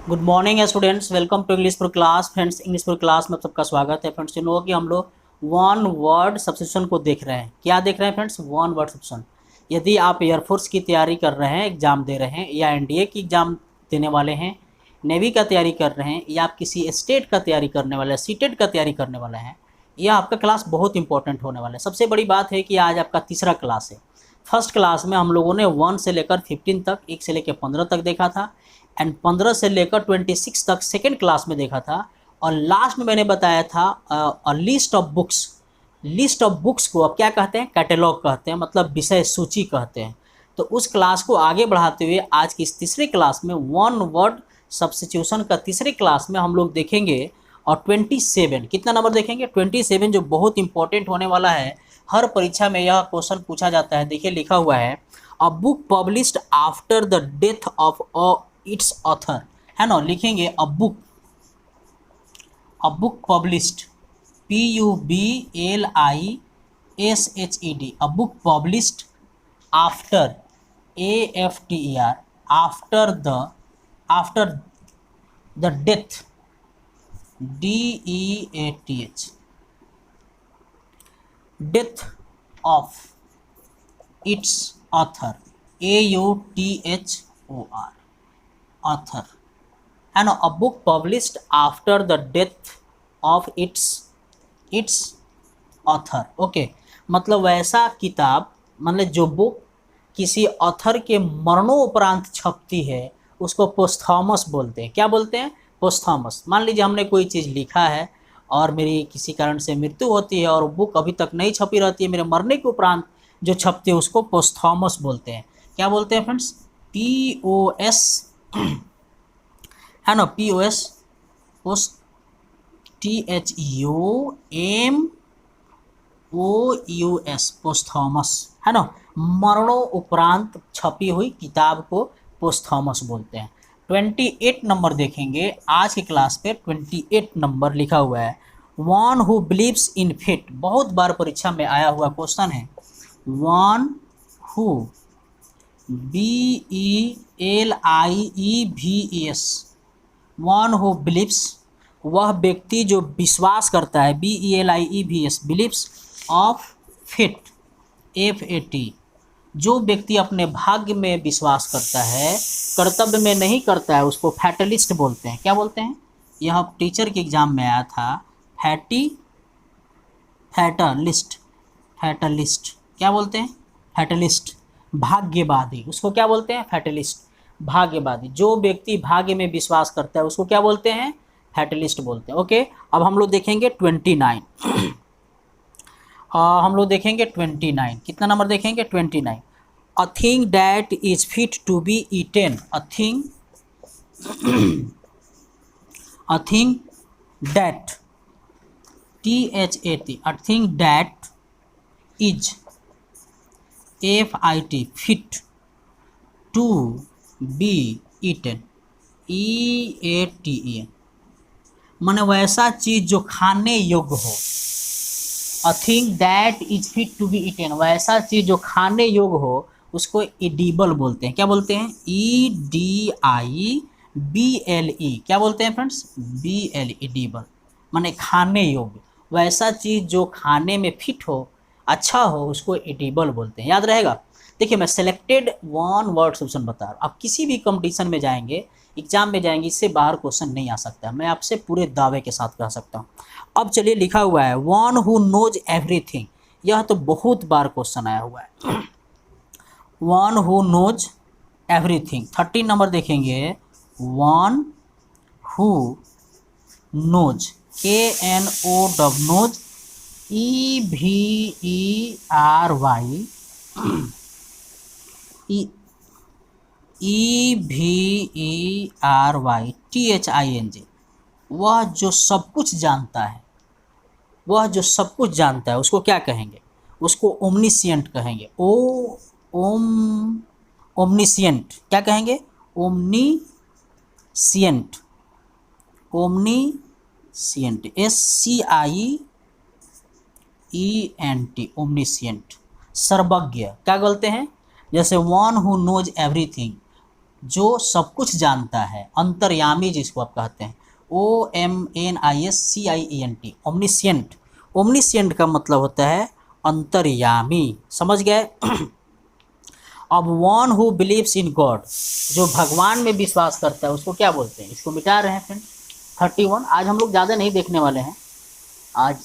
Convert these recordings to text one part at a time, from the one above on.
Good morning students, welcome to English for class. Friends, English for class में सबका स्वागत है। फ्रेंड्स, इन लोगों की हम लोग वन वर्ड सब्स्टिट्यूशन को देख रहे हैं। क्या देख रहे हैं फ्रेंड्स? One word substitution. यदि आप एयरफोर्स की तैयारी कर रहे हैं, एग्जाम दे रहे हैं, या एनडीए की एग्जाम देने वाले हैं, नेवी का तैयारी कर रहे हैं, या आप किसी स्टेट का तैयारी करने वाले हैं, सीटेट का तैयारी करने वाले हैं, यह आपका क्लास बहुत इंपॉर्टेंट होने वाला है। सबसे बड़ी बात है कि आज आपका तीसरा क्लास है। फर्स्ट क्लास में हम लोगों ने 1 से लेकर 15 तक, 1 से लेकर 15 तक देखा था, एंड 15 से लेकर 26 तक सेकेंड क्लास में देखा था। और लास्ट में मैंने बताया था list of books. List of books को अब क्या कहते हैं? कैटेलॉग कहते हैं, मतलब विषय सूची कहते हैं। तो उस क्लास को आगे बढ़ाते हुए आज की इस तीसरी क्लास में वन वर्ड सब्स्टिट्यूशन का तीसरी क्लास में हम लोग देखेंगे। और 27, कितना नंबर देखेंगे? 27, जो बहुत इंपॉर्टेंट होने वाला है। हर परीक्षा में यह क्वेश्चन पूछा जाता है। देखिए, लिखा हुआ है, a book published after the death of its author. है ना? लिखेंगे a book published, PUBLISHED, a book published after, AFTER, after the death, DEATH, death of its author, AUTHOR, author. है ना? A book published after the death of its author. Okay, मतलब वैसा किताब, मतलब जो बुक किसी ऑथर के मरणोपरांत छपती है उसको पोस्थॉमस बोलते हैं। क्या बोलते हैं? पोस्थॉमस। मान लीजिए हमने कोई चीज़ लिखा है और मेरी किसी कारण से मृत्यु होती है और बुक अभी तक नहीं छपी रहती है, मेरे मरने के उपरांत जो छपती है उसको पोस्थॉमस बोलते हैं। क्या बोलते हैं फ्रेंड्स? POS, है ना? POS, post, THEOMOUS, पोस्थॉमस। है ना? मरणों उपरांत छपी हुई किताब को पोस्थॉमस बोलते हैं। 28 नंबर देखेंगे आज की क्लास पे। 28 नंबर लिखा हुआ है, one who believes in fate. बहुत बार परीक्षा में आया हुआ क्वेश्चन है। One who, BELIEVES, one who believes, वह व्यक्ति जो विश्वास करता है, BELIEVES, believes of fate, FAT, जो व्यक्ति अपने भाग्य में विश्वास करता है, कर्तव्य में नहीं करता है, उसको फैटलिस्ट बोलते हैं। क्या बोलते हैं? यह टीचर के एग्जाम में आया था। फैटलिस्ट, क्या बोलते हैं? फैटलिस्ट, भाग्यवादी, उसको क्या बोलते हैं? फैटलिस्ट, भाग्यवादी। जो व्यक्ति भाग्य में विश्वास करता है उसको क्या बोलते हैं? फैटलिस्ट बोलते हैं। ओके, अब हम लोग देखेंगे 29। हम लोग देखेंगे 29। कितना नंबर देखेंगे? 29। A thing that is fit to be eaten, a thing that, THAT, a thing that is, FIT, fit to be eaten, EATEN, माने वैसा चीज जो खाने योग्य हो। A thing that is fit to be eaten, वैसा चीज जो खाने योग्य हो उसको एडिबल बोलते हैं। क्या बोलते हैं? EDIBLE, क्या बोलते हैं फ्रेंड्स? BLE, एडिबल, माने खाने योग्य। वैसा चीज जो खाने में फिट हो, अच्छा हो, उसको एडिबल बोलते हैं। याद रहेगा। देखिए, मैं सेलेक्टेड वन वर्ड सॉल्यूशन बता रहा हूँ। आप किसी भी कंपटीशन में जाएंगे, एग्जाम में जाएंगे, इससे बाहर क्वेश्चन नहीं आ सकता। मैं आपसे पूरे दावे के साथ कह सकता हूँ। अब चलिए, लिखा हुआ है, वन हु नोज एवरीथिंग। यह तो बहुत बार क्वेश्चन आया हुआ है। One who knows everything. 13 number देखेंगे, one who knows, KNOW, knows, EVERY, वह जो सब कुछ जानता है, वह जो सब कुछ जानता है उसको क्या कहेंगे? उसको ओमनिशियंट कहेंगे। ओमनिशियंट, क्या कहेंगे? ओमनिशियंट, SCIENT, ओमनिशियंट, सर्वज्ञ। क्या बोलते हैं? जैसे वन हु नोज एवरीथिंग, जो सब कुछ जानता है, अंतर्यामी जिसको आप कहते हैं, OMNISCIENT, ओमनिशियंट। ओमनिशियंट का मतलब होता है अंतर्यामी, समझ गए। अब one who believes in God, जो भगवान में विश्वास करता है उसको क्या बोलते हैं? इसको मिटा रहे हैं फ्रेंड। 31 आज हम लोग ज़्यादा नहीं देखने वाले हैं, आज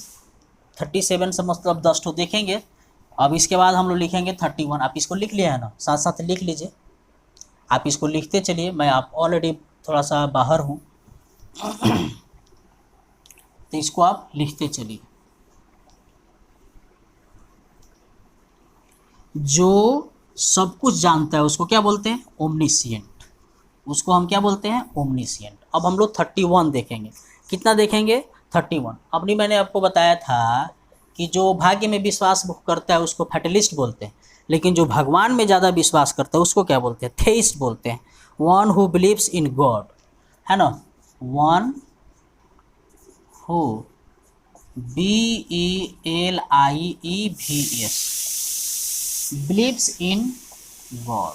37 से मतलब 10 तो देखेंगे। अब इसके बाद हम लोग लिखेंगे 31। आप इसको लिख लिया है ना, साथ साथ लिख लीजिए। आप इसको लिखते चलिए, मैं आप ऑलरेडी थोड़ा सा बाहर हूँ तो इसको आप लिखते चलिए। जो सब कुछ जानता है उसको क्या बोलते हैं? ओमनिशियंट। उसको हम क्या बोलते हैं? ओमनिशियंट। अब हम लोग 31 देखेंगे। कितना देखेंगे? 31। अपनी मैंने आपको बताया था कि जो भाग्य में विश्वास करता है उसको फैटलिस्ट बोलते हैं, लेकिन जो भगवान में ज़्यादा विश्वास करता है उसको क्या बोलते हैं? थेइस्ट बोलते हैं। One who believes in God, है ना। One who, BELIEVES, believes in God,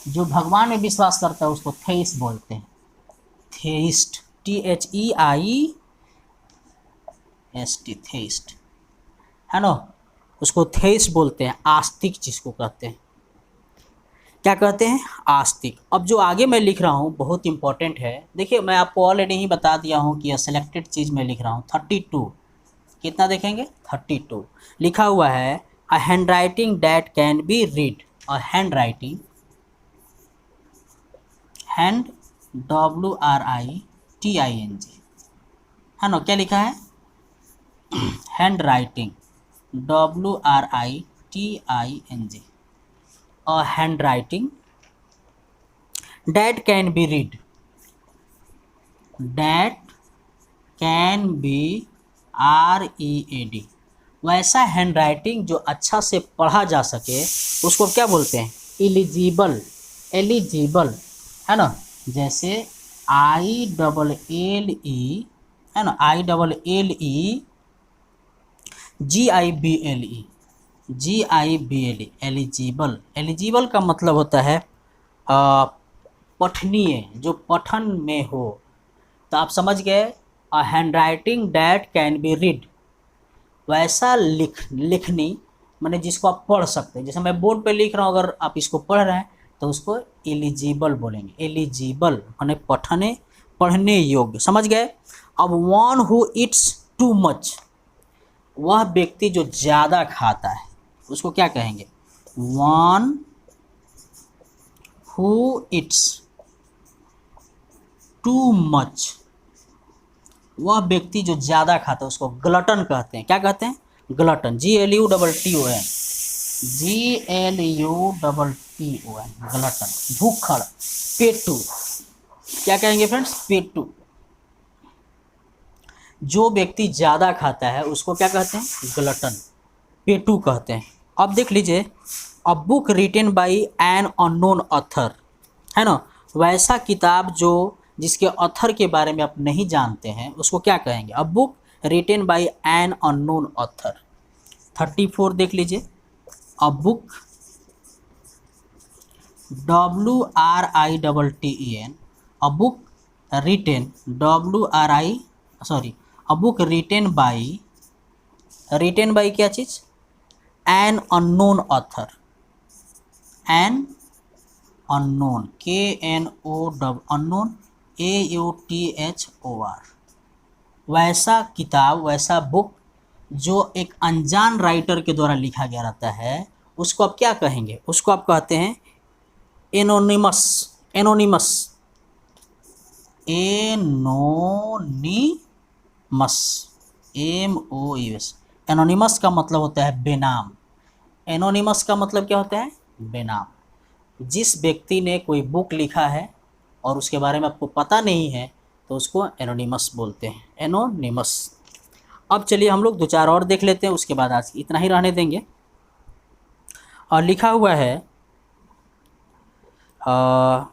जो भगवान में विश्वास करता है उसको थेइस्ट बोलते हैं। थेइस्ट, THEIST, थेइस्ट, है ना। उसको थेइस्ट बोलते हैं, आस्तिक जिसको कहते हैं। क्या कहते हैं? आस्तिक। अब जो आगे मैं लिख रहा हूँ बहुत इंपॉर्टेंट है। देखिए मैं आपको ऑलरेडी ही बता दिया हूँ कि यह सिलेक्टेड चीज़ मैं लिख रहा हूँ। 32 कितना देखेंगे? 32 लिखा हुआ है, a hand writing that can be read. A hand writing, hand WRITING, है ना। क्या लिखा है? Hand writing, WRITING। A hand writing that can be read, that can be READ, वैसा हैंड राइटिंग जो अच्छा से पढ़ा जा सके उसको क्या बोलते हैं? एलिजिबल। एलिजिबल, है ना। जैसे ILLE, है ना, GIBLE, GIBLE, एलिजिबल। एलिजिबल का मतलब होता है पठनीय, जो पठन में हो। तो आप समझ गए, a hand writing that can be read, वैसा लिखनी मैंने जिसको आप पढ़ सकते हैं। जैसे मैं बोर्ड पे लिख रहा हूँ, अगर आप इसको पढ़ रहे हैं तो उसको एलिजिबल बोलेंगे। एलिजिबल माने पढ़ने योग्य, समझ गए। अब one who it's too much, वह व्यक्ति जो ज़्यादा खाता है उसको क्या कहेंगे? One who it's too much, वह व्यक्ति जो ज़्यादा खाता है उसको ग्लटन कहते हैं। क्या कहते हैं? ग्लटन। GLUTTON, GLUTTON, ग्लटन, भूखड़, पेटू। क्या कहेंगे फ्रेंड्स? पेटू। जो व्यक्ति ज़्यादा खाता है उसको क्या कहते हैं? ग्लटन, पेटू कहते हैं। अब देख लीजिए, a book written by an unknown author, है ना, वैसा किताब जो जिसके ऑथर के बारे में आप नहीं जानते हैं उसको क्या कहेंगे? A book written by an unknown author. 34 देख लीजिए, a book, WRITTEN, a book written, a book written by क्या चीज़? An unknown author, an unknown, unknown, AUTHOR, वैसा किताब, वैसा बुक जो एक अनजान राइटर के द्वारा लिखा गया रहता है उसको आप क्या कहेंगे? उसको आप कहते हैं anonymous. Anonymous, anonymous, MOUS। Anonymous का मतलब होता है बेनाम। एनोनिमस का मतलब क्या होता है? बेनाम। जिस व्यक्ति ने कोई बुक लिखा है और उसके बारे में आपको पता नहीं है तो उसको एनोनिमस बोलते हैं। एनोनिमस। अब चलिए हम लोग दो चार और देख लेते हैं, उसके बाद आज इतना ही रहने देंगे। और लिखा हुआ है a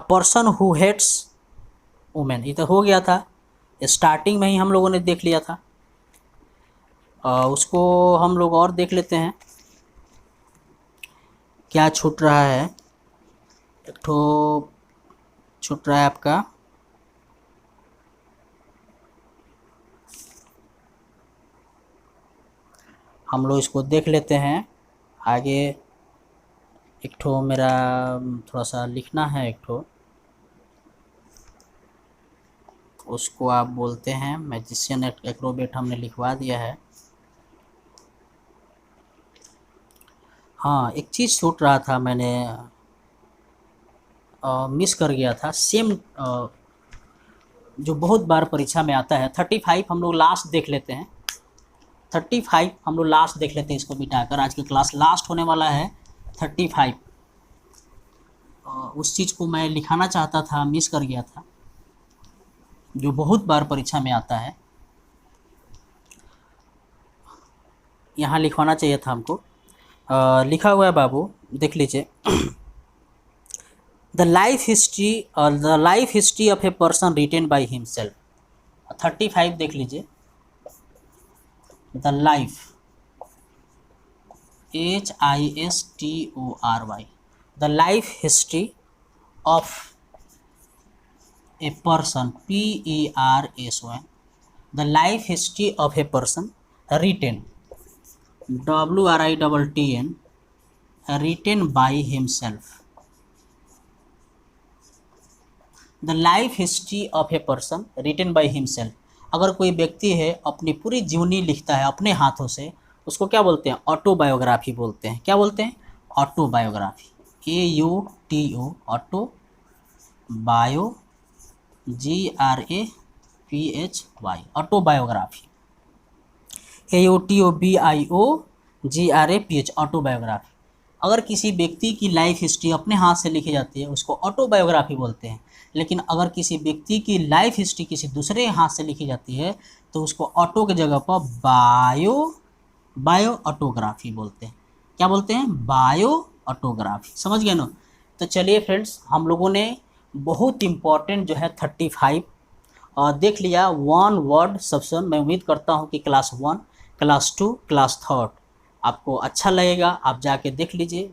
person who hates women. ये तो हो गया था, स्टार्टिंग में ही हम लोगों ने देख लिया था। उसको हम लोग और देख लेते हैं क्या छूट रहा है। एक ठो छूट रहा है आपका, हम लोग इसको देख लेते हैं आगे। एक ठो मेरा थोड़ा सा लिखना है, एक ठो उसको आप बोलते हैं मैजिशियन एक्रोबेट, हमने लिखवा दिया है। हाँ, एक चीज़ छूट रहा था, मैंने मिस कर गया था। सेम जो बहुत बार परीक्षा में आता है 35 हम लोग लास्ट देख लेते हैं। 35 हम लोग लास्ट देख लेते हैं, इसको मिटाकर आज की क्लास लास्ट होने वाला है 35। उस चीज़ को मैं लिखाना चाहता था, मिस कर गया था, जो बहुत बार परीक्षा में आता है। यहाँ लिखवाना चाहिए था हमको। लिखा हुआ है बाबू, देख लीजिए। The life history of a person written by himself. 35 देख लीजिए। The life HISTORY, the life history of a person PERSON, the life history of a person written WRITN, written by himself. The life history of a person written by himself. अगर कोई व्यक्ति है अपनी पूरी जीवनी लिखता है अपने हाथों से, उसको क्या बोलते हैं? ऑटोबायोग्राफी बोलते हैं। क्या बोलते हैं? Autobiography. AUTO, auto bio GRAPHY, autobiography. AUTOBIOGRAPH, autobiography. अगर किसी व्यक्ति की लाइफ हिस्ट्री अपने हाथ से लिखी जाती है उसको ऑटोबायोग्राफी बोलते हैं। लेकिन अगर किसी व्यक्ति की लाइफ हिस्ट्री किसी दूसरे हाथ से लिखी जाती है तो उसको ऑटो की जगह पर बायो ऑटोग्राफी बोलते हैं। क्या बोलते हैं? Bio autography. समझ गए ना? तो चलिए फ्रेंड्स, हम लोगों ने बहुत इम्पॉर्टेंट जो है 35 देख लिया। 1 वर्ड सब्सक्शन। मैं उम्मीद करता हूँ कि क्लास 1, क्लास 2, क्लास 3 आपको अच्छा लगेगा। आप जाके देख लीजिए।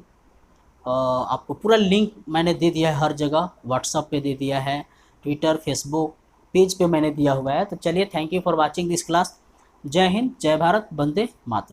आपको पूरा लिंक मैंने दे दिया है हर जगह, व्हाट्सएप पे दे दिया है, ट्विटर, फेसबुक पेज पे मैंने दिया हुआ है। तो चलिए, thank you for watching this class. जय हिंद, जय भारत, वंदे मातरम।